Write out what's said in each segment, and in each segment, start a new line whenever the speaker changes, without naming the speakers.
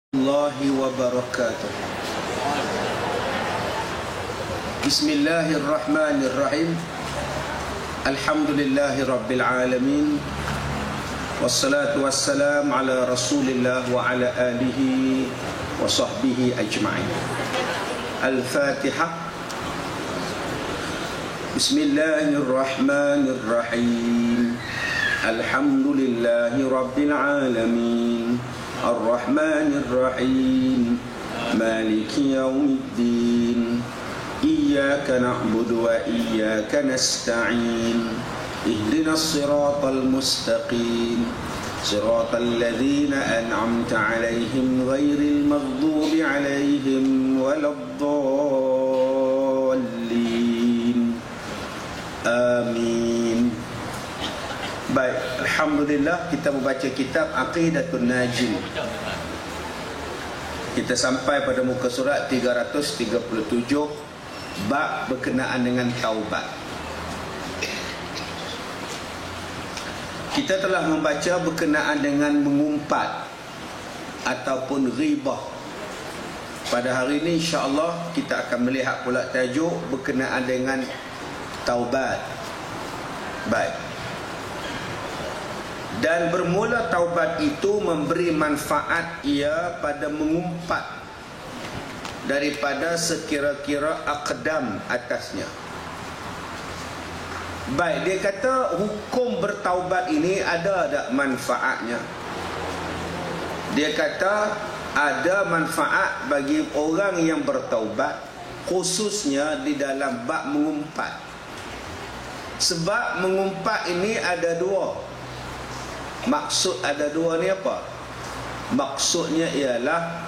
Warahmatullahi wabarakatuh. Bismillahirrahmanirrahim. Alhamdulillahi rabbil alamin. Wassalatu wassalamu ala rasulillah wa ala alihi wa sahbihi ajma'in. Al-Fatihah. Bismillahirrahmanirrahim. Alhamdulillahi rabbil alamin. Ar-Rahmanir Rahim. Maliki yaumiddin. Iyyaka na'budu wa iyyaka nasta'in. Ihdinas siratal mustaqim. Siratal ladzina an'amta 'alaihim ghairil maghdubi 'alaihim waladdallin. Amin. Baik, alhamdulillah kita membaca kitab Aqidatun Najim. Kita sampai pada muka surat 337, bab berkenaan dengan taubat. Kita telah membaca berkenaan dengan mengumpat ataupun ghibah. Pada hari ini insya-Allah kita akan melihat pula tajuk berkenaan dengan taubat. Baik. Dan bermula taubat itu memberi manfaat ia pada mengumpat daripada sekira-kira aqdam atasnya. Baik, dia kata hukum bertaubat ini ada tak manfaatnya? Dia kata ada manfaat bagi orang yang bertaubat, khususnya di dalam bab mengumpat. Sebab mengumpat ini ada dua. Maksud ada dua ni apa? Maksudnya ialah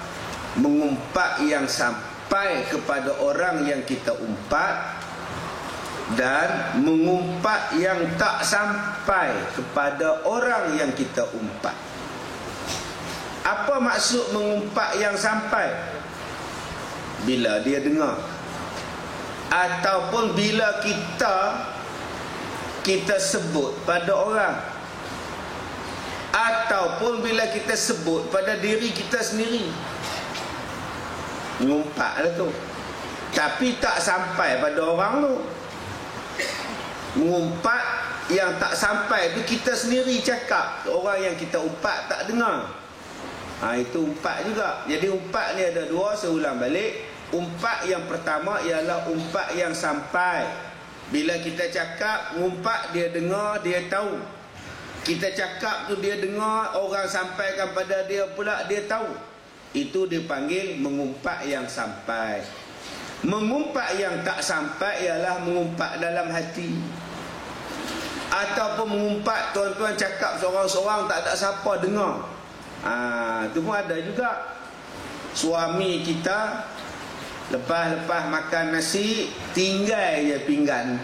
mengumpat yang sampai kepada orang yang kita umpat, dan mengumpat yang tak sampai kepada orang yang kita umpat. Apa maksud mengumpat yang sampai? Bila dia dengar, ataupun bila kita sebut pada orang, ataupun bila kita sebut pada diri kita sendiri. Mengumpatlah tu. Tapi tak sampai pada orang tu. Mengumpat yang tak sampai tu kita sendiri cakap, orang yang kita umpat tak dengar. Itu umpat juga. Jadi umpat ni ada dua, saya ulang balik. Umpat yang pertama ialah umpat yang sampai. Bila kita cakap, umpat dia dengar, dia tahu. Kita cakap tu dia dengar, orang sampaikan pada dia pula dia tahu. Itu dipanggil mengumpat yang sampai. Mengumpat yang tak sampai ialah mengumpat dalam hati. Ataupun mengumpat tuan-tuan cakap seorang-seorang tak ada siapa dengar. Itu pun ada juga. Suami kita lepas makan nasi, tinggal je pinggan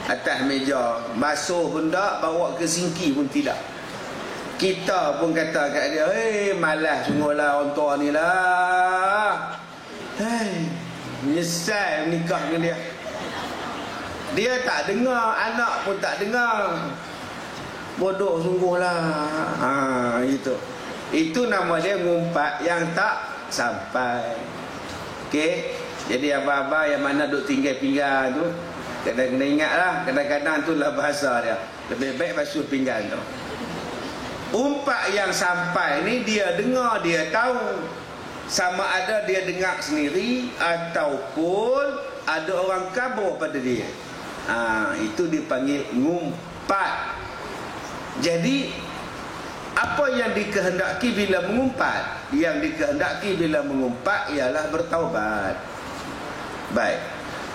atas meja, basuh pun tak, bawa ke sinki pun tidak. Kita pun kata kat dia, malas sungguhlah orang tua ni lah. Menyesal menikah dengan dia. Dia tak dengar, anak pun tak dengar. Bodoh sungguhlah. Itu nama dia ngumpat yang tak sampai. Okey. Jadi abang-abang yang mana duk tinggal pinggan tu, kena ingatlah, kadang-kadang itulah bahasa dia. Lebih baik basuh pinggan tu. Umpat yang sampai ni dia dengar, dia tahu. Sama ada dia dengar sendiri ataupun ada orang khabar pada dia. Itu dipanggil ngumpat. Jadi apa yang dikehendaki bila mengumpat? Yang dikehendaki bila mengumpat ialah bertaubat. Baik.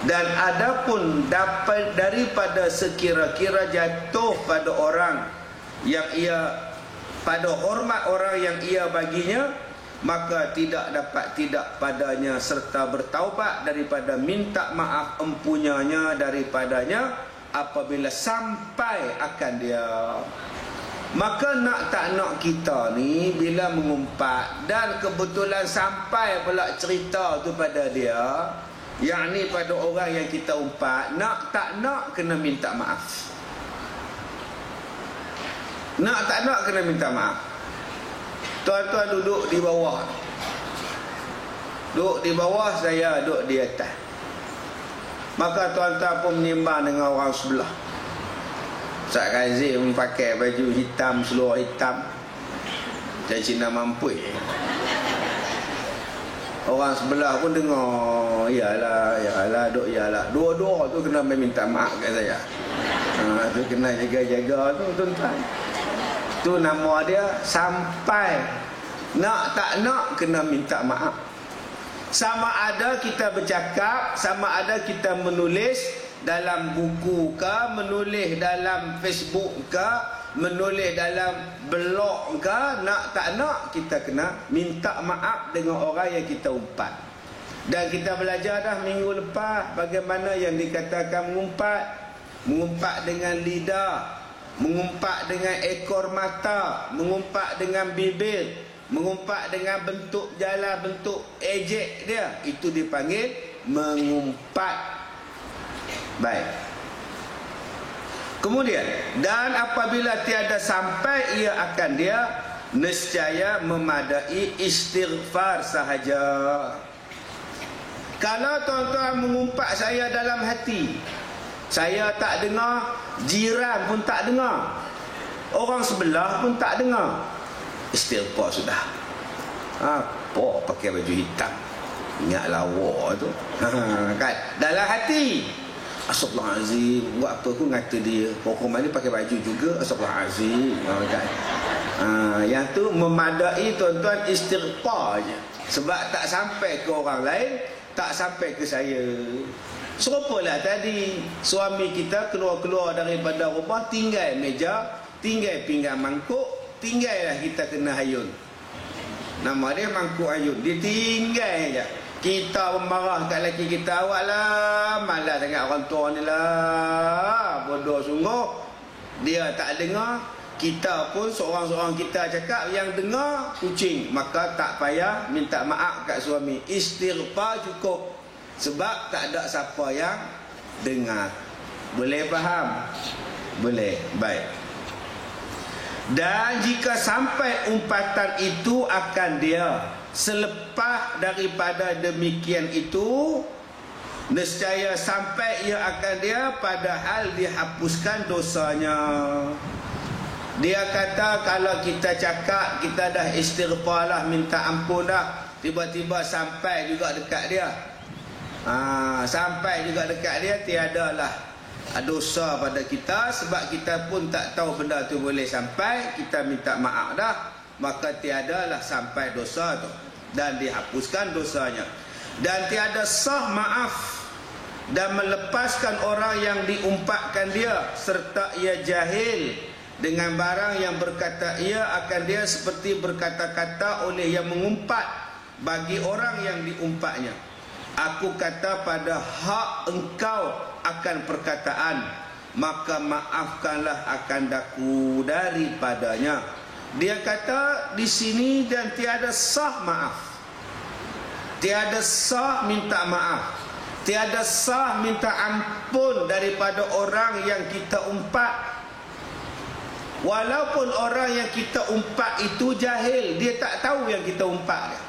Dan adapun dapat daripada sekira-kira jatuh pada orang yang ia, pada hormat orang yang ia baginya, maka tidak dapat tidak padanya serta bertaubat daripada minta maaf empunyanya daripadanya apabila sampai akan dia. Maka nak tak nak kita ni bila mengumpat dan kebetulan sampai pula cerita tu pada dia, yakni pada orang yang kita umpat, nak tak nak kena minta maaf. Nak tak nak kena minta maaf. Tuan-tuan duduk di bawah, duduk di bawah, saya duduk di atas. Maka tuan-tuan pun menimbang dengan orang sebelah. Ustaz Kazim pakai baju hitam, seluar hitam, macam Cina Mampu. Orang sebelah pun dengar, yalah, duk yalah. Dua-dua tu kena minta maaf kat saya. Tu kena jaga-jaga tu tuan-tuan. Tu nama dia sampai nak tak nak kena minta maaf. Sama ada kita bercakap, sama ada kita menulis dalam buku ke, menulis dalam Facebook ke, menulis dalam blog ke, nak tak nak kita kena minta maaf dengan orang yang kita umpat. Dan kita belajar dah minggu lepas bagaimana yang dikatakan mengumpat dengan lidah, mengumpat dengan ekor mata, mengumpat dengan bibir, mengumpat dengan bentuk jala, bentuk ejek dia, itu dipanggil mengumpat. Baik. Kemudian, dan apabila tiada sampai, ia akan dia nescaya memadai istighfar sahaja. Kalau tuan-tuan mengumpat saya dalam hati, saya tak dengar, jiran pun tak dengar, orang sebelah pun tak dengar, istighfar sudah. Apa pakai baju hitam, ingat lawa tu, kan? Dalam hati, astagfirullahalazim, buat apa aku ngata dia, pokok mana pakai baju juga, astagfirullahalazim, kan? Yang tu memadai tuan-tuan istighfar je. Sebab tak sampai ke orang lain, tak sampai ke saya. Serupalah tadi, suami kita keluar-keluar daripada rumah, tinggal meja, tinggal pinggan mangkuk, tinggallah kita kena hayun. Nama dia mangkuk hayun. Dia tinggal je. Kita marah kat lelaki kita, awak lah, malas sangat orang tua ni lah, bodoh sungguh. Dia tak dengar, kita pun seorang-seorang kita cakap, yang dengar kucing. Maka tak payah minta maaf kat suami, istighfar cukup. Sebab tak ada siapa yang dengar. Boleh faham? Boleh. Baik. Dan jika sampai umpatan itu akan dia, selepas daripada demikian itu, nescaya sampai ia akan dia, padahal dihapuskan dosanya. Dia kata kalau kita cakap, kita dah istighfar lah, minta ampun dah, tiba-tiba sampai juga dekat dia, sampai juga dekat dia, tiadalah dosa pada kita. Sebab kita pun tak tahu benda tu boleh sampai, kita minta maaf dah, maka tiadalah sampai dosa tu dan dihapuskan dosanya. Dan tiada sah maaf dan melepaskan orang yang diumpatkan dia, serta ia jahil dengan barang yang berkata ia akan dia, seperti berkata-kata oleh yang mengumpat bagi orang yang diumpatnya, aku kata pada hak engkau akan perkataan, maka maafkanlah akan daku daripadanya. Dia kata di sini, dan tiada sah maaf, tiada sah minta maaf, tiada sah minta ampun daripada orang yang kita umpat. Walaupun orang yang kita umpat itu jahil, dia tak tahu yang kita umpat dia.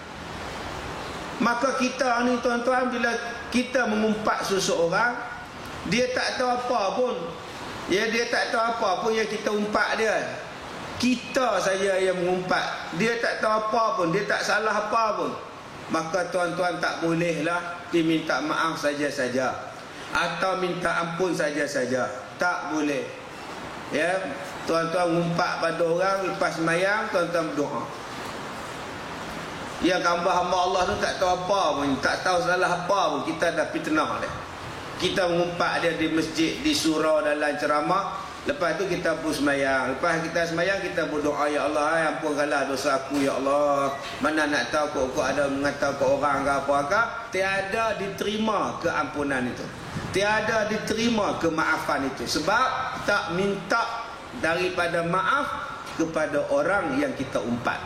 Maka kita ni tuan-tuan, bila kita mengumpat seseorang, dia tak tahu apa pun, dia tak tahu apa pun yang kita umpat dia. Kita saja yang mengumpat, dia tak tahu apa pun, dia tak salah apa pun. Maka tuan-tuan tak bolehlah diminta maaf saja-saja atau minta ampun saja-saja. Tak boleh. Ya, tuan-tuan ngumpat pada orang lepas sembahyang, tuan-tuan berdoa. Yang hamba Allah tu tak tahu apa pun, tak tahu salah apa pun, kita dah fitnah dia. Kita mengumpat dia di masjid, di surau, dalam ceramah. Lepas tu kita pun sembahyang. Lepas kita sembahyang, kita berdoa, ya Allah, ampunkanlah dosa aku, ya Allah. Mana nak tahu kok ada mengatakan ke orang ke apa-apa. Tiada diterima keampunan itu, tiada diterima kemaafan itu. Sebab tak minta daripada maaf kepada orang yang kita umpat.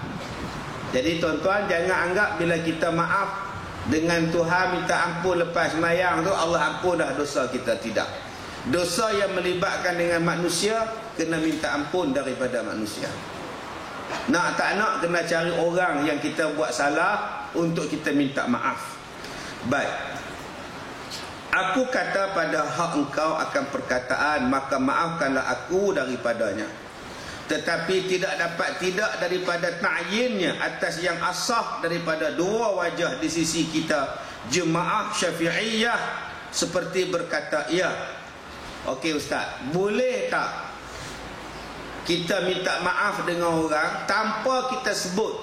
Jadi tuan-tuan, jangan anggap bila kita maaf dengan Tuhan, minta ampun lepas sembahyang tu, Allah ampun dah dosa kita. Tidak. Dosa yang melibatkan dengan manusia, kena minta ampun daripada manusia. Nak tak nak kena cari orang yang kita buat salah untuk kita minta maaf. Baik. Aku kata pada hak engkau akan perkataan, maka maafkanlah aku daripadanya. Tetapi tidak dapat tidak daripada ta'yinnya atas yang asah daripada dua wajah di sisi kita, jemaah Syafi'iyah, seperti berkata ya. Okey Ustaz, boleh tak kita minta maaf dengan orang tanpa kita sebut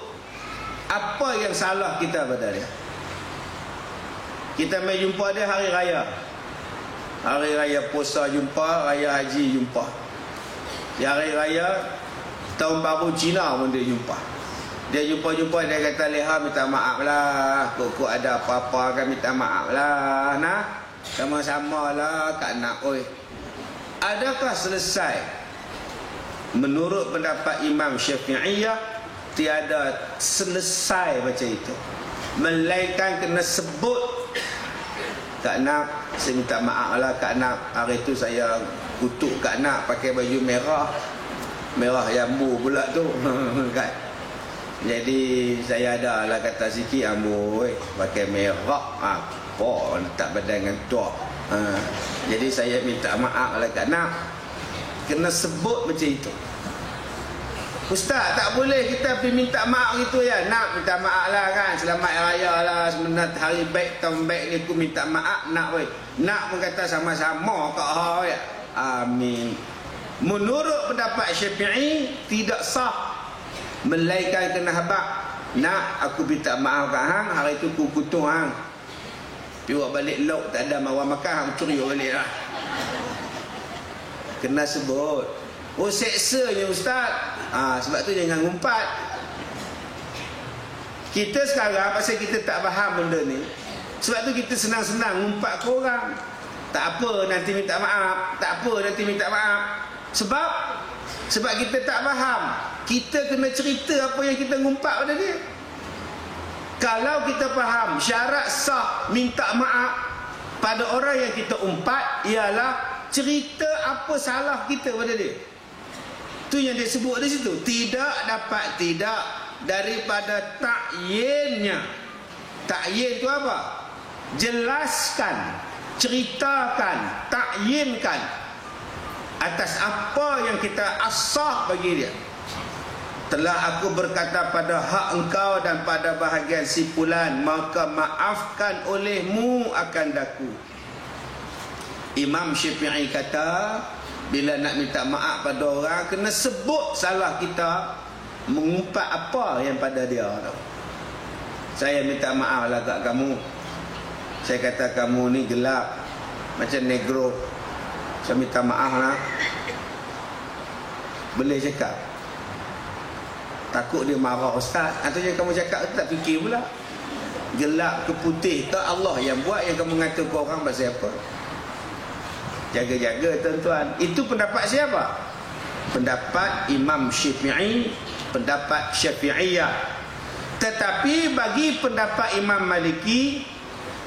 apa yang salah kita pada dia? Kita main jumpa dia hari raya, hari raya puasa jumpa, raya haji jumpa, hari raya tahun baru Cina pun dia jumpa. Dia jumpa-jumpa, dia kata, Leha minta maaf lah, kok ada apa-apa kan minta maaf lah, nah sama-sama lah Kak Nak. Oi, adakah selesai? Menurut pendapat Imam Syafi'iyah, tiada selesai macam itu, melainkan kena sebut, Kak Nak, saya minta maaf lah Kak Nak, hari tu saya kutuk Kak Nak pakai baju merah, merah jambu pula tu kan. Jadi saya ada lah kata sikit, amboi pakai merah apa letak badan dengan tua. Jadi saya minta maaf lah Kak Nak. Kena sebut macam itu. Ustaz, tak boleh kita pergi minta maaf gitu ya. Nak minta maaf lah kan, selamat raya lah, sebenarnya hari baik tahun baik ni aku minta maaf nak weh. Nak pun kata sama-sama Kak Ha ya. Amin. Menurut pendapat Syafi'i tidak sah, melainkan kena habaq. Nak aku minta maaf kat hang, hari tu aku kutung hang, piwak balik lauk tak ada mawar makan, hang curi balik lah. Kena sebut. Oh seksanya Ustaz. Sebab tu jangan ngumpat. Kita sekarang pasal kita tak faham benda ni, sebab tu kita senang-senang ngumpat ke orang. Tak apa nanti minta maaf, tak apa nanti minta maaf. Sebab kita tak faham. Kita kena cerita apa yang kita ngumpat pada dia. Kalau kita faham syarat sah minta maaf pada orang yang kita umpat ialah cerita apa salah kita pada dia. Tu yang dia sebut di situ. Tidak dapat tidak daripada ta'yinnya. Ta'yin tu apa? Jelaskan, ceritakan, ta'yinkan atas apa yang kita asah bagi dia. Telah aku berkata pada hak engkau dan pada bahagian si fulan, maka maafkan olehmu akan daku. Imam Syafi'i kata, bila nak minta maaf pada orang, kena sebut salah kita, mengumpat apa yang pada dia. Saya minta maaf lah kat kamu, saya kata kamu ni gelap macam negro, saya minta maaf lah. Boleh cakap? Takut dia marah Ustaz. Atau yang kamu cakap tu tak fikir pula, gelap ke putih ke Allah yang buat, yang kamu ngata ke orang pasal apa? Jaga-jaga tuan-tuan. Itu pendapat siapa? Pendapat Imam Syafi'i, pendapat Syafi'iyah. Tetapi bagi pendapat Imam Maliki,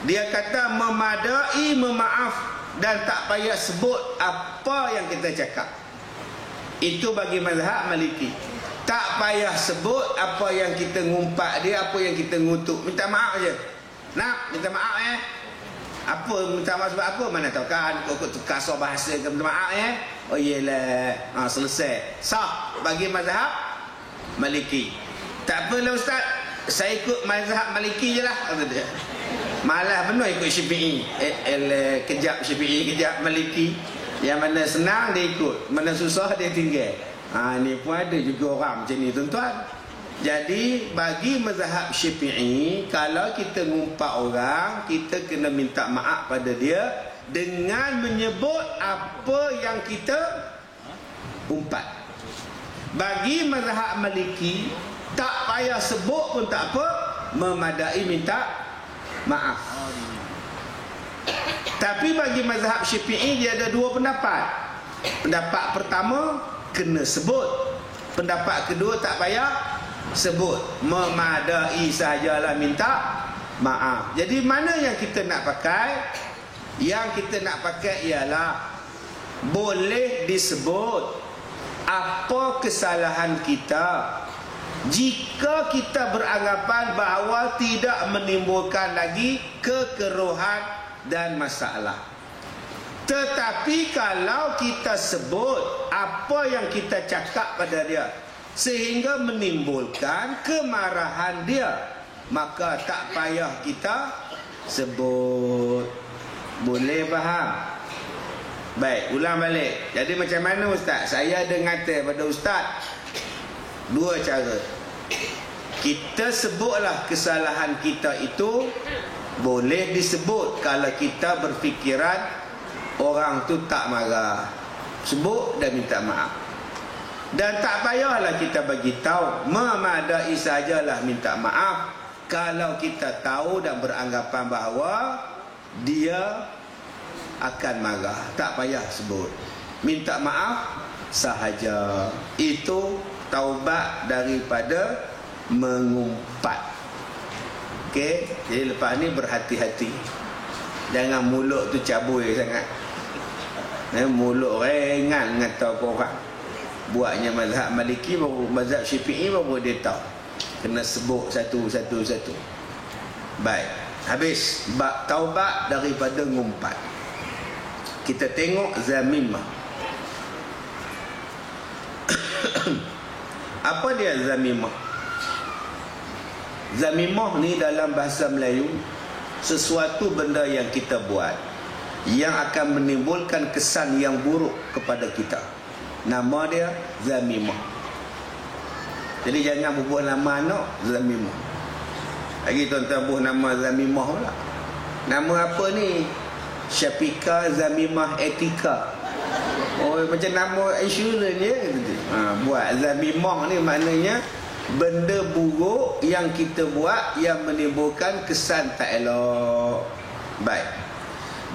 dia kata memadai memaaf dan tak payah sebut apa yang kita cakap. Itu bagi mazhab Maliki. Tak payah sebut apa yang kita ngumpat dia, apa yang kita ngutuk. Minta maaf je. Nak minta maaf apa minta maaf sebab apa? Mana tahu kan kau kasar bahasa ke minta maaf Oh iyalah, selesai. Sah bagi mazhab Maliki. Tak apalah Ustaz, saya ikut mazhab Maliki je lah, kata dia. Malah benar ikut Syafi'i. Kejap Syafi'i, kejap Maliki. Yang mana senang dia ikut, mana susah dia tinggal. Ni pun ada juga orang macam ni tuan-tuan. Jadi bagi mazhab Syafi'i, kalau kita ngumpat orang, kita kena minta maaf pada dia dengan menyebut apa yang kita umpat. Bagi mazhab Maliki, tak payah sebut pun tak apa, memadai minta maaf. Tapi bagi mazhab Syafi'i dia ada dua pendapat. Pendapat pertama kena sebut, pendapat kedua tak payah sebut, memadai sajalah minta maaf. Jadi mana yang kita nak pakai? Yang kita nak pakai ialah boleh disebut apa kesalahan kita jika kita beranggapan bahawa tidak menimbulkan lagi kekeruhan dan masalah. Tetapi kalau kita sebut apa yang kita cakap pada dia sehingga menimbulkan kemarahan dia, maka tak payah kita sebut. Boleh faham? Baik, ulang balik. Jadi macam mana Ustaz? Saya ada ngata pada Ustaz dua cara. Kita sebutlah kesalahan kita itu, boleh disebut kalau kita berfikiran orang tu tak marah. Sebut dan minta maaf. Dan tak payahlah kita bagi tahu, memadai sajalah minta maaf kalau kita tahu dan beranggapan bahawa dia akan marah. Tak payah sebut. Minta maaf sahaja. Itu taubat daripada mengumpat. Okey, jadi lepas ni berhati-hati. Jangan mulut tu cabui sangat. Mulut ringan ngata orang. Buatnya mazhab Maliki baru, mazhab Syafi'i baru dia tahu. Kena sebut satu-satu. Baik, habis bab taubat daripada ngumpat. Kita tengok zamimah. Apa dia zamimah? Zamimah ni dalam bahasa Melayu sesuatu benda yang kita buat yang akan menimbulkan kesan yang buruk kepada kita. Nama dia zamimah. Jadi jangan bubuh nama anak zamimah. Lagi tuan-tuan bubuh nama zamimah pula. Nama apa ni? Syafika Zamimah Etika. Oh, macam nama insurans je. Buat zamimah ni maknanya benda buruk yang kita buat yang menimbulkan kesan tak elok. Baik.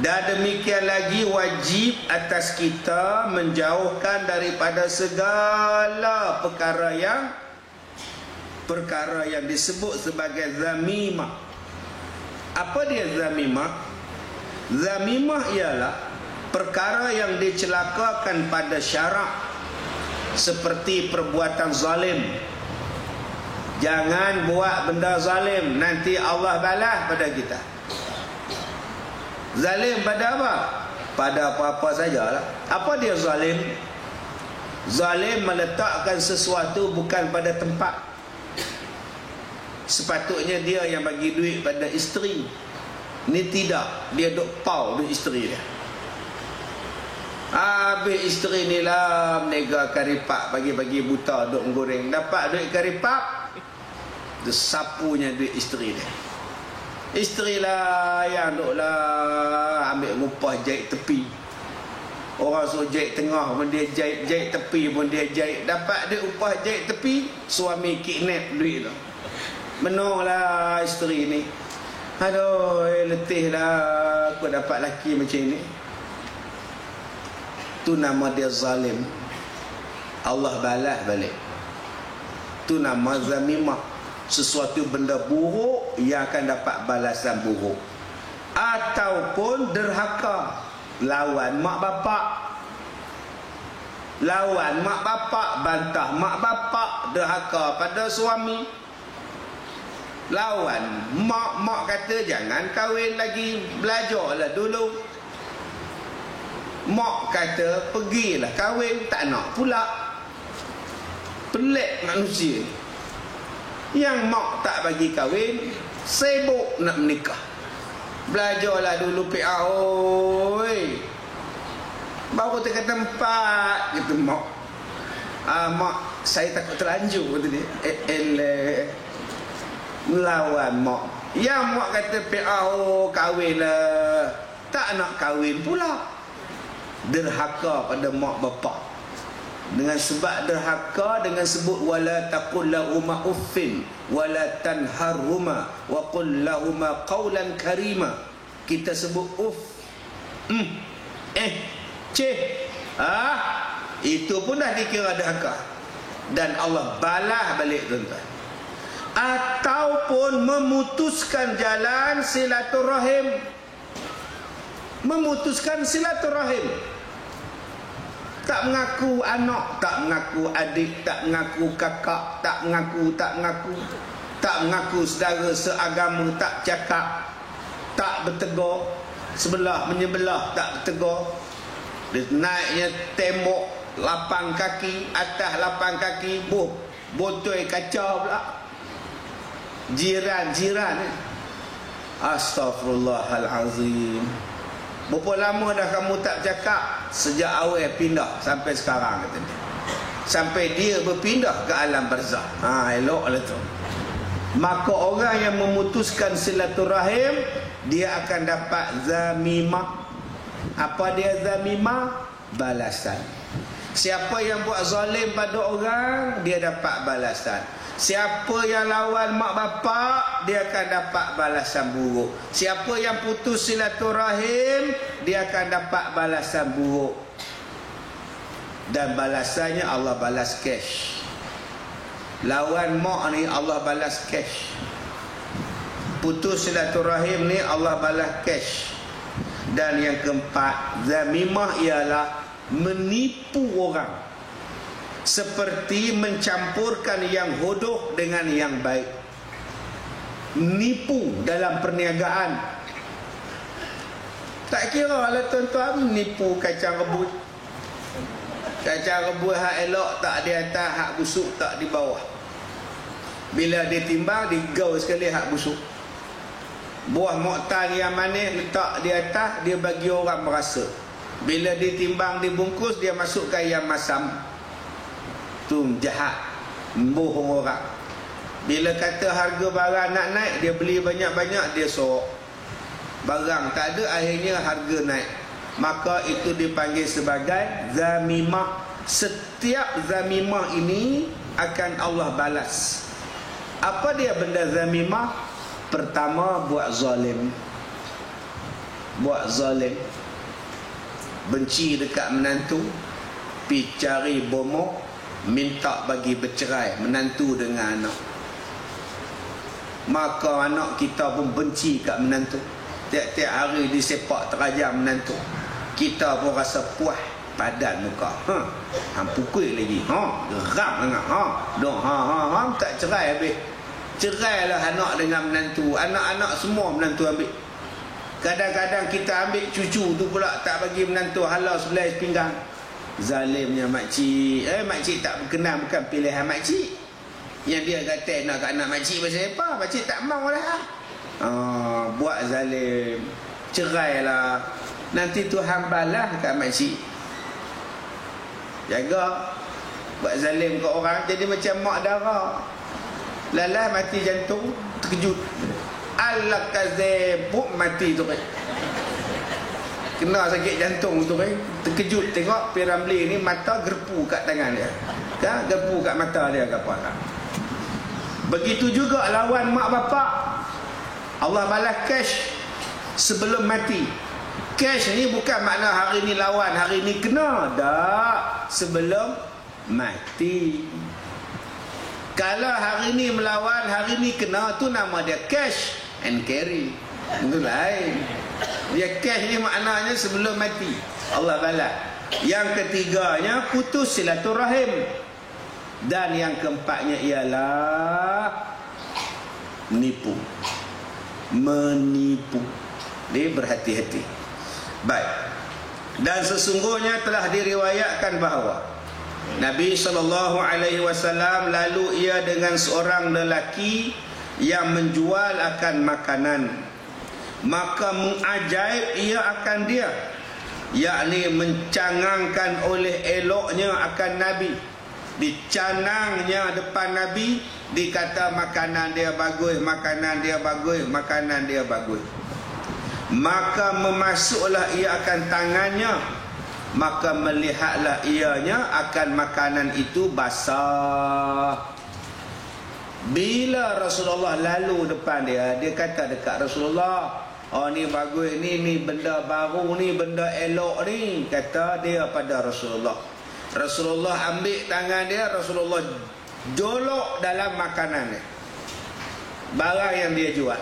Dan demikian lagi wajib atas kita menjauhkan daripada segala perkara yang disebut sebagai zamimah. Apa dia zamimah? Zamimah ialah perkara yang dicelakakan pada syarak, seperti perbuatan zalim. Jangan buat benda zalim, nanti Allah balas pada kita. Zalim pada apa? Pada apa-apa sajalah. Apa dia zalim? Zalim meletakkan sesuatu bukan pada tempat. Sepatutnya dia yang bagi duit pada isteri, ni tidak, dia duk pau duit isteri dia. Habis isteri ni lah menega karipak, bagi-bagi buta duk goreng. Dapat duit karipak, dia sapunya duit isteri dia. Isteri lah yang duk lah ambil ngupah jahit tepi. Orang suruh jahit tengah pun dia jahit, jahit tepi pun dia jahit. Dapat duit upah jahit tepi, suami kidnap duit tu. Menolak isteri ni. Aduh, letih lah aku dapat laki macam ni. Tu nama dia zalim. Allah balas balik. Tu nama zamimah. Sesuatu benda buruk yang akan dapat balasan buruk. Ataupun derhaka, lawan mak bapak. Lawan mak bapak, bantah mak bapak, derhaka pada suami. Lawan mak kata jangan kahwin lagi, belajarlah dulu. Mak kata pergilah kahwin, tak nak pula. Pelik manusia. Yang mak tak bagi kahwin, sibuk nak menikah. Belajarlah dulu PA. Oi, baru tengah tempat gitu mak. Mak saya takut terlanjur kata dia. Melawan mak. Yang mak kata PA, kahwin lah, tak nak kahwin pula. Derhaka pada mak bapak. Dengan sebab derhaka, dengan sebut wala taqul lahuma uffin wala tanharhuma wa qul lahuma qawlan karima. Kita sebut uff, itu pun dah dikira derhaka. Dan Allah balas balik tuan-tuan. Ataupun memutuskan jalan silaturahim. Memutuskan silaturahim. Tak mengaku anak, tak mengaku adik, tak mengaku kakak, tak mengaku saudara seagama, tak cakap, tak bertegur, sebelah menyebelah tak bertegur. Dia naiknya tembok 8 kaki, atas 8 kaki, botol kacau pula. Jiran Astaghfirullahalazim. Berapa lama dah kamu tak bercakap? Sejak awal pindah sampai sekarang, kata dia. Sampai dia berpindah ke alam barzah. Eloklah tu. Maka orang yang memutuskan silaturahim, dia akan dapat zamimah. Apa dia zamimah? Balasan. Siapa yang buat zalim pada orang, dia dapat balasan. Siapa yang lawan mak bapak, dia akan dapat balasan buruk. Siapa yang putus silaturahim, dia akan dapat balasan buruk. Dan balasannya Allah balas cash. Lawan mak ni Allah balas cash. Putus silaturahim ni Allah balas cash. Dan yang keempat, zamimah ialah menipu orang. Seperti mencampurkan yang bodoh dengan yang baik. Nipu dalam perniagaan. Tak kira lah tuan-tuan, nipu kacang rebus. Kacang rebus hak elok tak di atas, hak busuk tak di bawah. Bila dia timbang, digau sekali hak busuk. Buah moktan yang manis letak di atas, dia bagi orang merasa. Bila ditimbang, dibungkus, dia masukkan yang masam. Tu jahat, bohong orang. Bila kata harga barang nak naik, dia beli banyak-banyak, dia sorok. Barang tak ada, akhirnya harga naik. Maka itu dipanggil sebagai zamimah. Setiap zamimah ini akan Allah balas. Apa dia benda zamimah? Pertama, buat zalim. Buat zalim. Benci dekat menantu, pi cari bomok, minta bagi bercerai menantu dengan anak. Maka anak kita pun benci kat menantu. Tiap-tiap hari disepak terajam menantu. Kita pun rasa puas padan muka. Hang pukul lagi. Geram sangat. Tak cerai habis. Cerailah anak dengan menantu. Anak-anak semua menantu ambil. Kadang-kadang kita ambil cucu tu pula tak bagi menantu, halau sebelah pinggang. Zalimnya makcik. Makcik tak berkenan, bukan pilihan makcik. Yang dia kata nak kat anak makcik pasal apa? Makcik tak mau lah. Buat zalim. Cerailah. Nanti Tuhan balas kat makcik. Jaga. Buat zalim kat orang, jadi macam mak darah. Lalah mati jantung, terkejut. Alah kazebuk mati tu kan. Kena sakit jantung tu kan. Terkejut tengok Piramli ni mata gerpu kat tangan dia. Kan? Gerpu kat mata dia ke apa. Begitu juga lawan mak bapak. Allah balas cash sebelum mati. Cash ni bukan makna hari ni lawan, hari ni kena. Tak. Sebelum mati. Kalau hari ni melawan, hari ni kena, tu nama dia cash and carry. Itu lain. Dia cash ni maknanya sebelum mati Allah balas. Yang ketiganya putus silaturahim. Dan yang keempatnya ialah menipu. Menipu. Dia berhati-hati. Baik. Dan sesungguhnya telah diriwayatkan bahawa Nabi SAW lalu ia dengan seorang lelaki yang menjual akan makanan. Maka mengajaib ia akan dia, yakni mencangangkan oleh eloknya akan Nabi. Dicanangnya depan Nabi, dikata makanan dia bagus, makanan dia bagus, makanan dia bagus. Maka memasuklah ia akan tangannya, maka melihatlah ianya akan makanan itu basah. Bila Rasulullah lalu depan dia, dia kata dekat Rasulullah, oh ni bagus, ni benda baru, ni benda elok ni. Kata dia pada Rasulullah. Rasulullah ambil tangan dia, Rasulullah jolok dalam makanan dia, barang yang dia jual.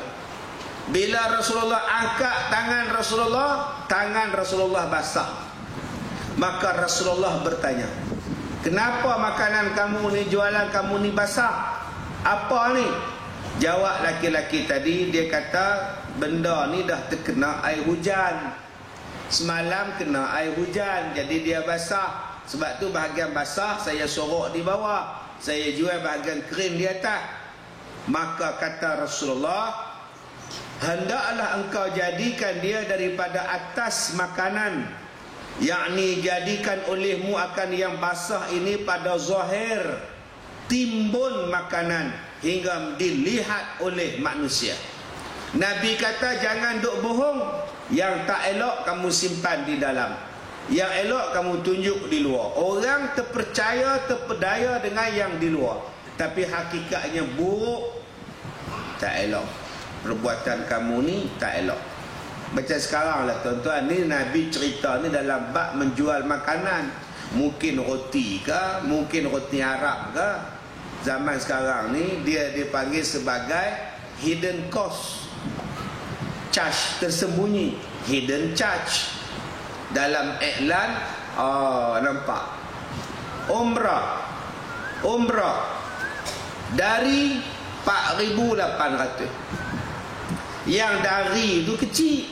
Bila Rasulullah angkat tangan Rasulullah basah. Maka Rasulullah bertanya, kenapa makanan kamu ni, jualan kamu ni basah? Apa ni? Jawab laki-laki tadi, dia kata, benda ni dah terkena air hujan. Semalam kena air hujan, jadi dia basah. Sebab tu bahagian basah saya sorok di bawah, saya jual bahagian kering di atas. Maka kata Rasulullah, hendaklah engkau jadikan dia daripada atas makanan, yakni jadikan olehmu akan yang basah ini pada zahir, timbun makanan hingga dilihat oleh manusia. Nabi kata jangan duk bohong, yang tak elok kamu simpan di dalam, yang elok kamu tunjuk di luar. Orang terpercaya, terpedaya dengan yang di luar, tapi hakikatnya buruk, tak elok. Perbuatan kamu ni tak elok. Macam sekarang lah tuan-tuan, ni Nabi cerita ni dalam bab menjual makanan. Mungkin roti ke, mungkin roti Arab ke. Zaman sekarang ni dia dipanggil sebagai hidden cost, charge tersembunyi, hidden charge. Dalam iklan, nampak umrah dari 4,800, yang dari itu kecil.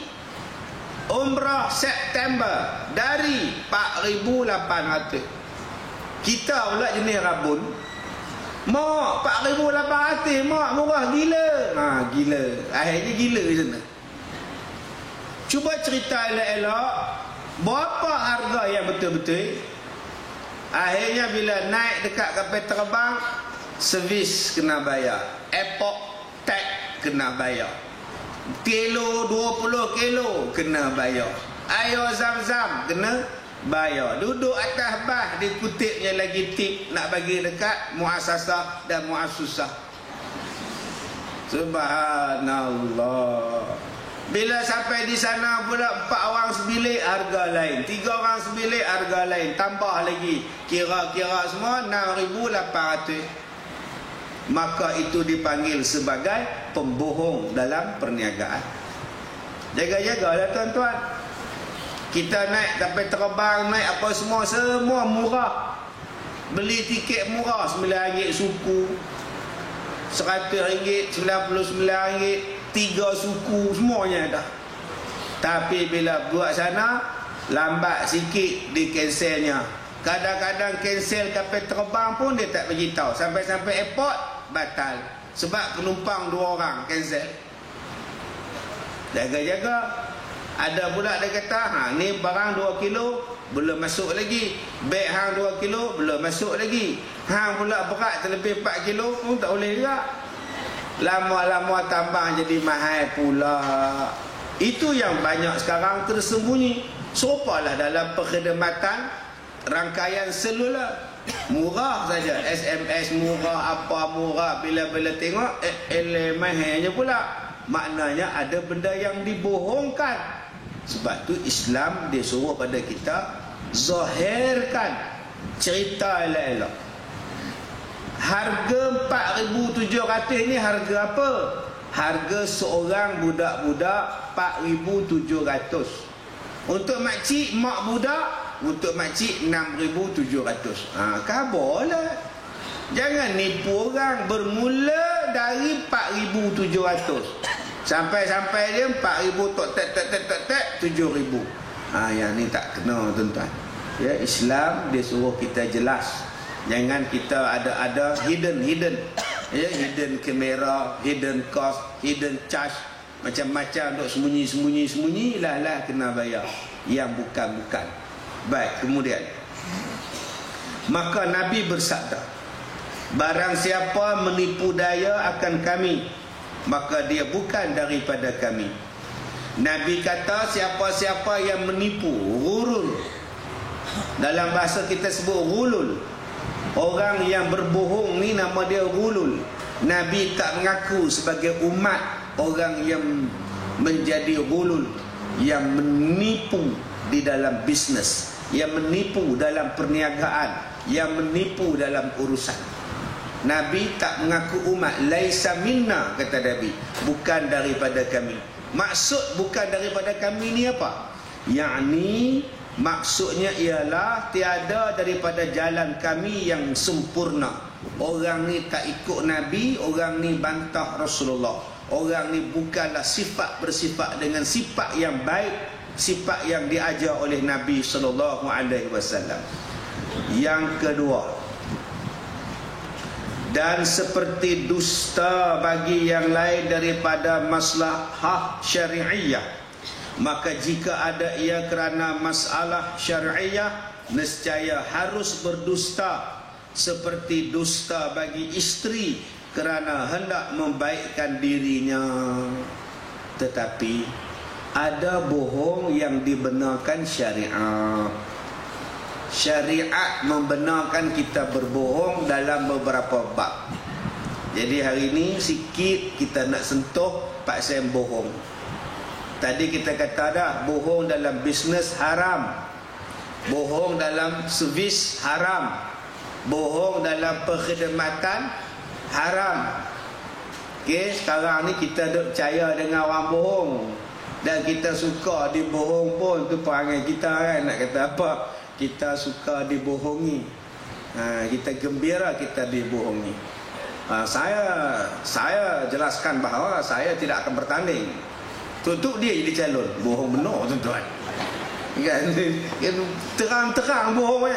Umrah September dari 4,800. Kita pula jenis rabun, mak 4,800, mak murah gila. Gila. Akhirnya gila ke sana. Cuba cerita elok-elok, berapa harga yang betul-betul. Akhirnya bila naik dekat kapal terbang, servis kena bayar, airport tax kena bayar, kilo 20 kilo kena bayar, air zam-zam kena bayar, duduk atas bas dikutipnya lagi tip nak bagi dekat muasasah dan muassusah. Subhanallah. Bila sampai di sana pula 4 orang sebilik harga lain, 3 orang sebilik harga lain, tambah lagi kira-kira semua 6,800. Maka itu dipanggil sebagai pembohong dalam perniagaan. Jaga-jagalah tuan-tuan. Kita naik kapal terbang, naik apa semua, semua murah. Beli tiket murah, RM9 suku, RM100, RM99, 3 suku, semuanya dah. Tapi bila buat sana, lambat sikit di cancelnya. Kadang-kadang cancel kapal terbang pun dia tak beritahu. Sampai-sampai airport batal sebab penumpang 2 orang cancel. Jaga-jaga. Ada pula dia kata, ni barang 2 kilo belum masuk lagi, beg hang 2 kilo belum masuk lagi, hang pula berat terlebih 4 kilo pun tak boleh juga. Lama-lama tambah jadi mahal pula. Itu yang banyak sekarang tersembunyi. Serupalah dalam perkhidmatan rangkaian selular, murah saja, SMS murah, apa murah. Bila-bila tengok mahalnya pula. Maknanya ada benda yang dibohongkan. Sebab tu Islam dia suruh pada kita zahirkan, cerita elok-elok. Harga 4,700 ni harga apa? Harga seorang budak-budak 4,700. Untuk makcik, mak budak, untuk makcik 6,700. Kabarlah. Jangan nipu orang. Bermula dari 4,700. Sampai-sampai dia 4,000 tok 7,000. Yang ni tak kena tuan-tuan. Ya, Islam dia suruh kita jelas. Jangan kita ada hidden, ya, hidden kamera, hidden cost, hidden charge, macam-macam duk sembunyi lah kena bayar yang bukan-bukan. Baik, kemudian maka Nabi bersabda, barang siapa menipu daya akan kami, maka dia bukan daripada kami. Nabi kata siapa-siapa yang menipu, ghurur, dalam bahasa kita sebut ghulul. Orang yang berbohong ni nama dia ghulul. Nabi tak mengaku sebagai umat orang yang menjadi ghulul, yang menipu di dalam bisnes, yang menipu dalam perniagaan, yang menipu dalam urusan. Nabi tak mengaku umat. Laisa minna, kata Nabi, bukan daripada kami. Maksud bukan daripada kami ni apa? Yakni Maksudnya ialah tiada daripada jalan kami yang sempurna. Orang ni tak ikut Nabi, orang ni bantah Rasulullah. Orang ni bukanlah bersifat dengan sifat yang baik, sifat yang diajar oleh Nabi SAW. Yang kedua, dan seperti dusta bagi yang lain daripada maslahah syari'iyah, maka jika ada ia kerana masalah syari'iyah, nescaya harus berdusta seperti dusta bagi isteri kerana hendak membaikkan dirinya. Tetapi ada bohong yang dibenarkan syariat. Syariat membenarkan kita berbohong dalam beberapa bab. Jadi hari ini sikit kita nak sentuh paksa bohong. Tadi kita kata dah, bohong dalam bisnes haram, bohong dalam servis haram, bohong dalam perkhidmatan haram. Okey, sekarang ni kita duk percaya dengan orang bohong dan kita suka dibohong pun. Tu perangai kita kan, nak kata apa, kita suka dibohongi. Kita gembira kita dibohongi. Saya jelaskan bahawa saya tidak akan bertanding. Tutup dia jadi calon. Bohong benar tuan-tuan. Kan? Terang-terang bohong.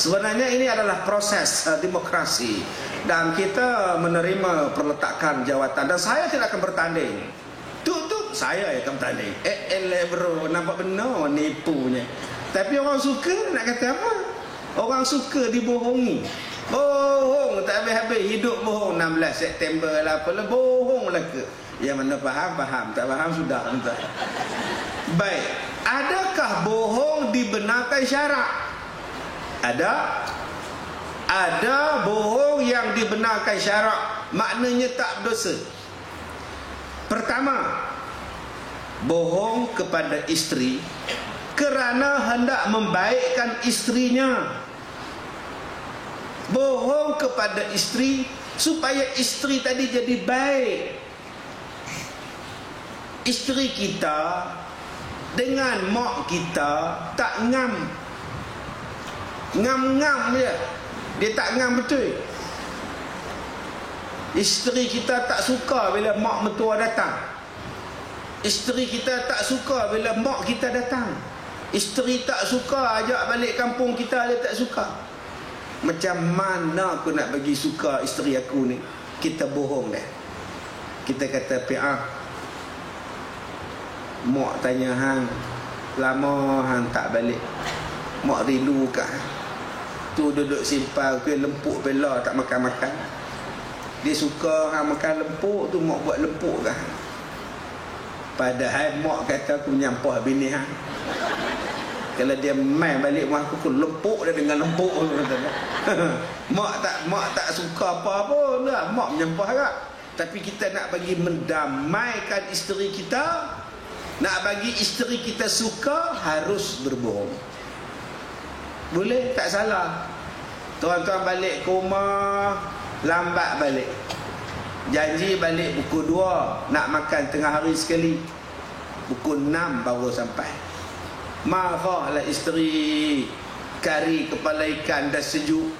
Sebenarnya ini adalah proses demokrasi. Dan kita menerima perletakan jawatan. Dan saya tidak akan bertanding. Tutup saya yang akan bertanding. Bro, nampak benar nipunya. Tapi orang suka, nak kata apa? Orang suka dibohongi. Bohong tak habis-habis, hidup bohong. 16 September lah apalah, bohong lah ke. Yang mana faham, tak faham sudah. Baik, adakah bohong dibenarkan syarak? Ada bohong yang dibenarkan syarak, maknanya tak berdosa. Pertama, bohong kepada isteri kerana hendak membaikkan isterinya. Bohong kepada isteri supaya isteri tadi jadi baik. Isteri kita dengan mak kita tak ngam. Ngam-ngam dia. Dia tak ngam betul. Isteri kita tak suka bila mak mentua datang. Isteri kita tak suka bila mak kita datang. Isteri tak suka ajak balik kampung kita, dia tak suka. Macam mana aku nak bagi suka isteri aku ni? Kita bohong dah. Kita kata mak tanya hang, lama hang tak balik. Mak rindu kah? Tu duduk simpan ke lempuk bela tak makan-makan. Dia suka hang makan lempuk tu, mak buat lempuk kah? Padahal mak kata aku menyampah bini hang. Kalau dia main balik rumah aku lempuk dia dengan lempuk. Mak tak suka apa pun dah. Mak menyampah agak. Tapi kita nak bagi mendamaikan isteri kita, nak bagi isteri kita suka, harus berbohong. Boleh, tak salah. Tuan-tuan balik ke rumah lambat balik, janji balik pukul 2, nak makan tengah hari sekali, pukul 6 baru sampai. Marahlah isteri, kari kepala ikan dah sejuk,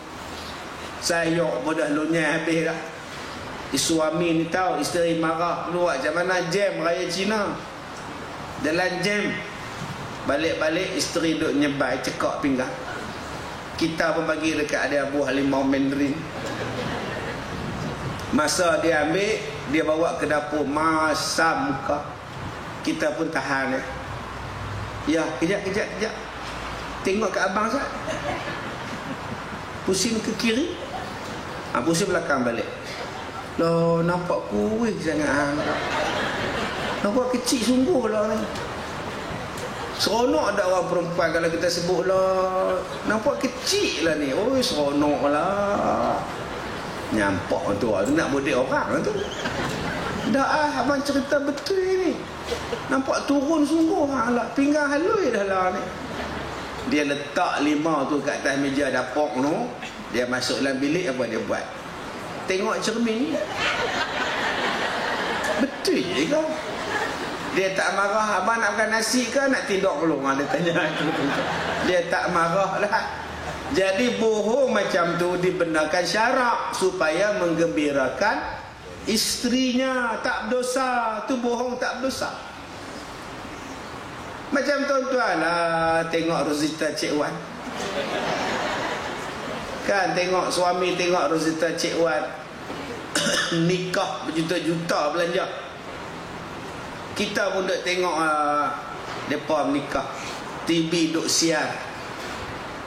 sayur pun dah lunyai habis dah. Suami ni tahu isteri marah, keluar macam mana jam raya Cina. Dalam jam balik-balik isteri duk nyebai cekak pinggang. Kita pun bagi dekat dia buah limau mandarin. Masa dia ambil, dia bawa ke dapur, masam muka. Kita pun tahan dia. Ya, kejap. Tengok ke abang Zat. Pusing ke kiri, pusing belakang balik. Loh, nampak kuih sangat. Nampak kecil sungguh lah ni. Seronok ada orang perempuan kalau kita sebut lah. Nampak kecil lah ni. Oh, seronok lah. Nyampak tu nak bodek orang tu. Dah abang cerita betul ni. Nampak turun sungguh lah. Pinggang halui dah lah ni. Dia letak limau tu kat atas meja dapur tu. Dia masuk dalam bilik, apa dia buat? Tengok cermin. Betul je kau. Dia tak marah. Abang nak makan nasi ke nak tidur dulu? Dia tanya. Dia tak marah lah. Jadi bohong macam tu dibenarkan syarak supaya menggembirakan isterinya. Tak berdosa. Tu bohong tak berdosa. Macam tuan-tuan lah tengok Rosita Cik Wan. Kan tengok suami tengok Rosita Cik Wan nikah berjuta-juta belanja. Kita pun duk tengok mereka menikah. TV duk siar.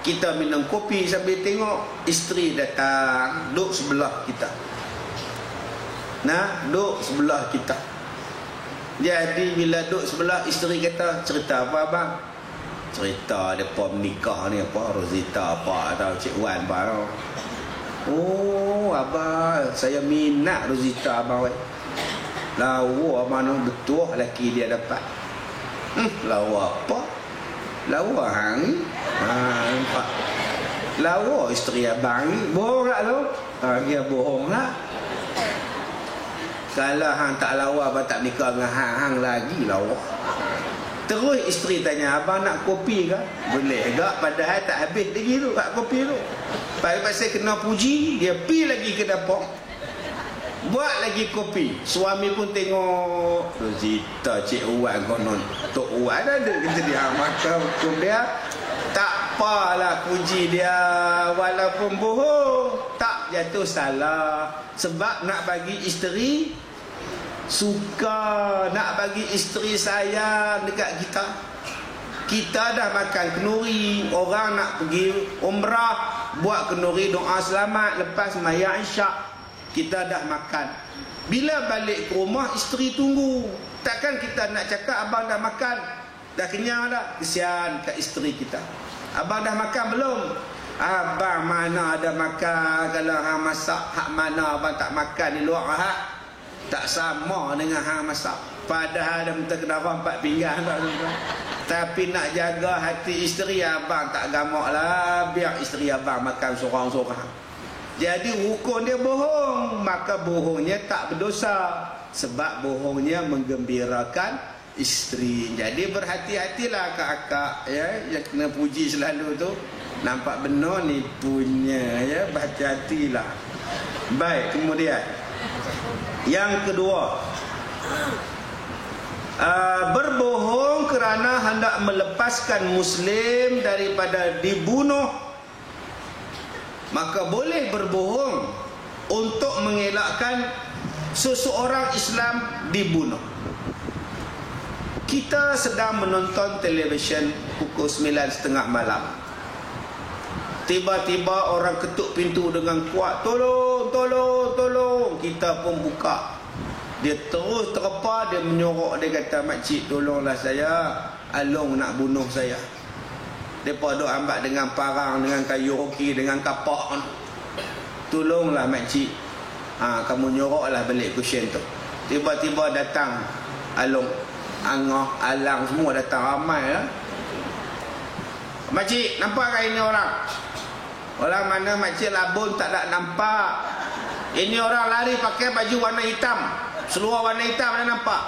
Kita minum kopi sambil tengok isteri datang duk sebelah kita. Nah, duk sebelah kita. Jadi bila duk sebelah isteri kata, cerita apa abang? Cerita mereka menikah ni apa, Rosita apa atau Cik Wan apa tau. Oh abang, saya minat Rosita abang. Lawa abang tu betul lelaki dia dapat. Lawa apa? Lawa hang. Nampak. Lawa isteri abang ni. Bohong tak tu? Dia bohong lah. Kalau hang tak lawa, abang tak nikah dengan hang lagi lawa. Terus isteri tanya, abang nak kopi ke? Boleh tak? Padahal tak habis lagi tu kat kopi tu. Pasal kena puji, dia pi lagi ke dapur. Buat lagi kopi. Suami pun tengok, Rosita Cik Wan konon. Tok Wan ada kata dia. Maka hukum dia, tak apalah puji dia walaupun bohong. Tak jatuh salah. Sebab nak bagi isteri suka, nak bagi isteri sayang dekat kita. Kita dah makan kenduri, orang nak pergi umrah, buat kenduri doa selamat lepas sembahyang Isyak. Kita dah makan. Bila balik ke rumah, isteri tunggu. Takkan kita nak cakap abang dah makan, dah kenyang dah. Kesian kat isteri kita. Abang dah makan belum? Abang mana ada makan. Kalau hang masak hak mana abang tak makan di luar hak, tak sama dengan hang masak. Padahal dah minta kenapa 4 pinggan tak. Tapi nak jaga hati isteri abang tak gamak lah. Biar isteri abang makan sorang-sorang. Jadi hukum dia bohong. Maka bohongnya tak berdosa. Sebab bohongnya menggembirakan isteri. Jadi berhati-hatilah akak-akak ya, yang kena puji selalu tu. Nampak benar ni punya ya, berhati-hatilah. Baik, kemudian yang kedua, berbohong kerana hendak melepaskan Muslim daripada dibunuh. Maka boleh berbohong untuk mengelakkan seseorang Islam dibunuh. Kita sedang menonton televisyen pukul 9.30 malam. Tiba-tiba orang ketuk pintu dengan kuat, tolong, tolong, tolong. Kita pun buka. Dia terus terpa, dia menyorok, dia kata, makcik tolonglah saya, Along nak bunuh saya. Mereka duk ambat dengan parang, dengan kayu hoki, dengan kapak. Tolonglah makcik. Kamu nyoroklah balik kusyen tu. Tiba-tiba datang Along, Angah, Alang semua datang ramai lah. Makcik, nampak kan ini orang? Orang mana makcik labun tak nak nampak. Ini orang lari pakai baju warna hitam, seluar warna hitam, mana nampak?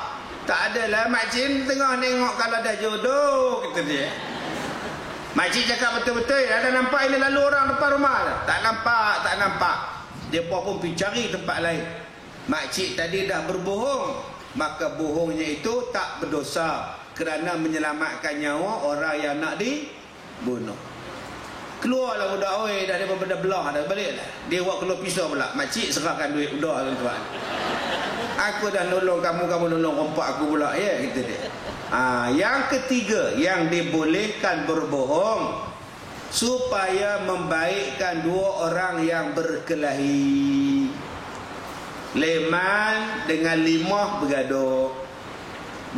Tak adalah makcik tengah nengok kalau dah jodoh, kata dia. Makcik cakap betul-betul, ada nampak ini lalu orang depan rumah? Tak nampak, tak nampak. Dia pun pergi cari tempat lain. Makcik tadi dah berbohong. Maka bohongnya itu tak berdosa kerana menyelamatkan nyawa orang yang nak dibunuh. Keluarlah budak, oi, dah daripada belah dah balik lah. Dia buat keluar pisau pula. Makcik serahkan duit udah tuan-tuan. Aku dah nolong kamu, kamu nolong rompak aku pula ya, kata dia. Yang ketiga, yang dibolehkan berbohong supaya membaikkan dua orang yang berkelahi. Leman dengan Limah bergaduh.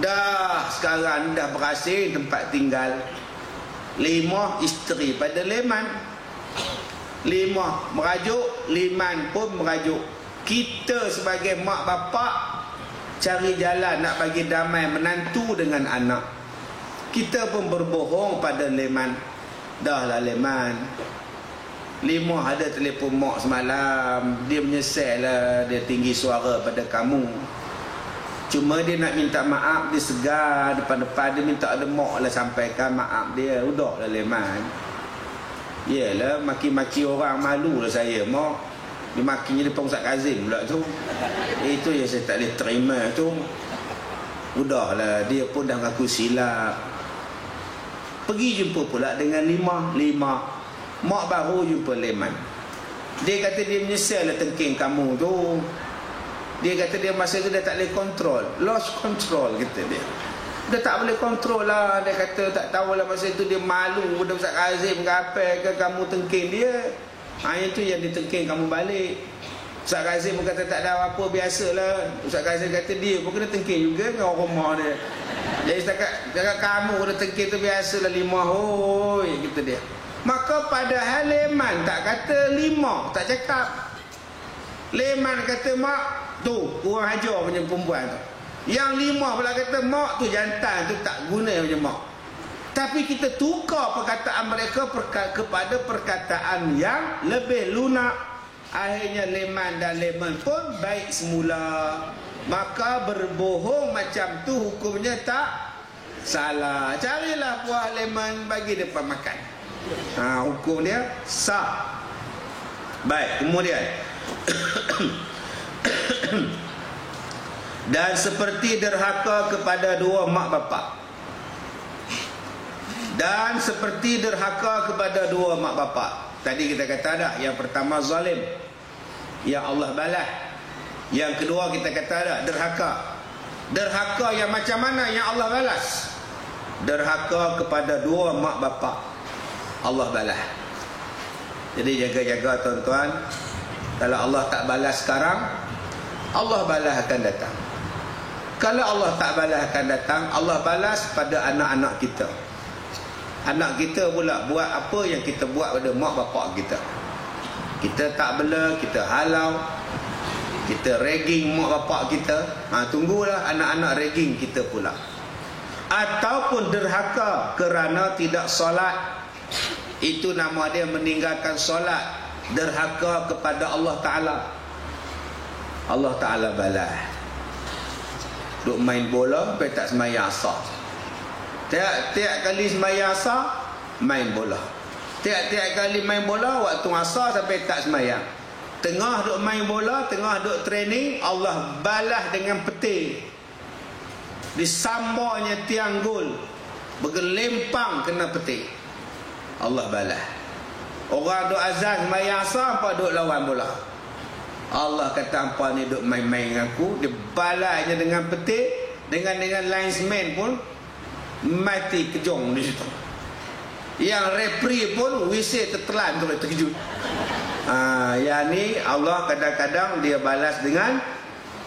Dah sekarang dah berasing tempat tinggal. Limah isteri pada Leman. Limah merajuk, Liman pun merajuk. Kita sebagai mak bapak cari jalan nak bagi damai menantu dengan anak. Kita pun berbohong pada Leman. Dahlah Leman, Limah ada telefon mak semalam, dia menyesal lah, dia tinggi suara pada kamu. Cuma dia nak minta maaf, dia segar depan-depan, dia minta ada mak lah sampaikan maaf dia. Udahlah Leman. Yelah, maki-maki orang malu lah saya mak. Dia makinya depan Ustaz Kazim pula tu. Itu yang saya tak boleh terima tu. Udahlah, dia pun dah mengaku silap. Pergi jumpa pula dengan lima. Mak baru jumpa Leman. Dia kata dia menyesal lah tengking kamu tu. Dia kata dia masa tu dia tak boleh kontrol. Lost control kata dia. Dia tak boleh kontrol lah. Dia kata tak tahulah masa tu dia malu pada Ustaz Kazim ke apa ke kamu tengking dia. Itu yang ditengking kamu balik. Ustaz Kazim pun kata tak ada apa-apa, biasalah. Ustaz Kazim kata dia pun kena tengking juga dengan orang rumah dia. Jadi setakat kamu kena tengking tu biasalah 5 hoi kata dia. Maka padahal Leman tak kata 5, tak cakap. Leman kata mak tu kurang ajar macam perempuan tu. Yang 5 pula kata mak tu jantan tu tak guna macam mak. Tapi kita tukar perkataan mereka kepada perkataan yang lebih lunak. Akhirnya Leman dan Leman pun baik semula. Maka berbohong macam tu hukumnya tak salah. Carilah buah Leman bagi depan makan. Hukum dia sah. Baik, kemudian dan seperti derhaka kepada dua mak bapak. Dan seperti derhaka kepada dua mak bapak. Tadi kita kata dah, yang pertama zalim, yang Allah balas. Yang kedua kita kata dah, derhaka. Derhaka yang macam mana yang Allah balas? Derhaka kepada dua mak bapak, Allah balas. Jadi jaga-jaga tuan-tuan. Kalau Allah tak balas sekarang, Allah balas akan datang. Kalau Allah tak balas akan datang, Allah balas pada anak-anak kita. Anak kita pula buat apa yang kita buat pada mak bapak kita. Kita tak bela, kita halau, kita ragging mak bapak kita. Tunggulah anak-anak ragging kita pula. Ataupun derhaka kerana tidak solat. Itu nama dia meninggalkan solat. Derhaka kepada Allah Ta'ala. Allah Ta'ala balas. Duk main bola sampai tak sembahyang asar. Tiap kali sembahyang asar main bola. Tiap kali main bola waktu asar sampai tak sembahyang. Tengah duk main bola, tengah duk training, Allah balas dengan petir. Disambarnya tiang gol, bergelempang kena petir. Allah balas. Orang duk azan sembahyang asar, apa duk lawan bola. Allah kata hampa ni duk main-main dengan aku. Dia balasnya dengan petir. Dengan linesman pun mati kejong di situ. Yang referee pun wisik tertelan tu, terkejut. Yang ni Allah kadang-kadang dia balas dengan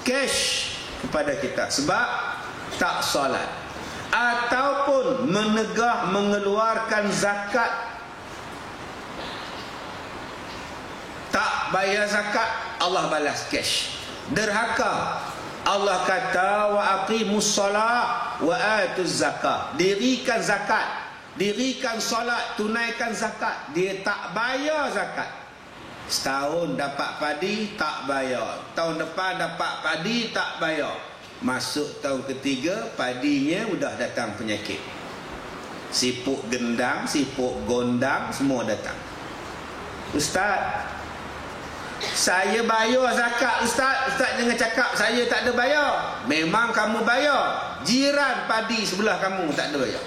cash kepada kita sebab tak solat ataupun menegah mengeluarkan zakat, tak bayar zakat, Allah balas cash. Derhaka, Allah kata wa aqimus solat wa atuz zakat. Dirikan zakat, dirikan solat, tunaikan zakat. Dia tak bayar zakat. Setahun dapat padi tak bayar, tahun depan dapat padi tak bayar. Masuk tahun ketiga, padinya sudah datang penyakit. Siput gendang, siput gondang, semua datang. Ustaz, saya bayar zakat Ustaz. Ustaz jangan cakap saya tak ada bayar. Memang kamu bayar. Jiran padi sebelah kamu tak ada bayar.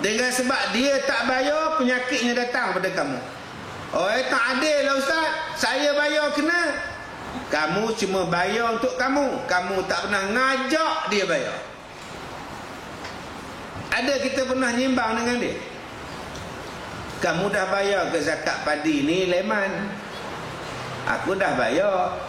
Dengan sebab dia tak bayar, penyakitnya datang pada kamu. Tak adil lah Ustaz. Saya bayar kena. Kamu cuma bayar untuk kamu. Kamu tak pernah ngajak dia bayar. Ada kita pernah nyimbang dengan dia? Kamu dah bayar ke zakat padi ni Leman? Aku dah bayar.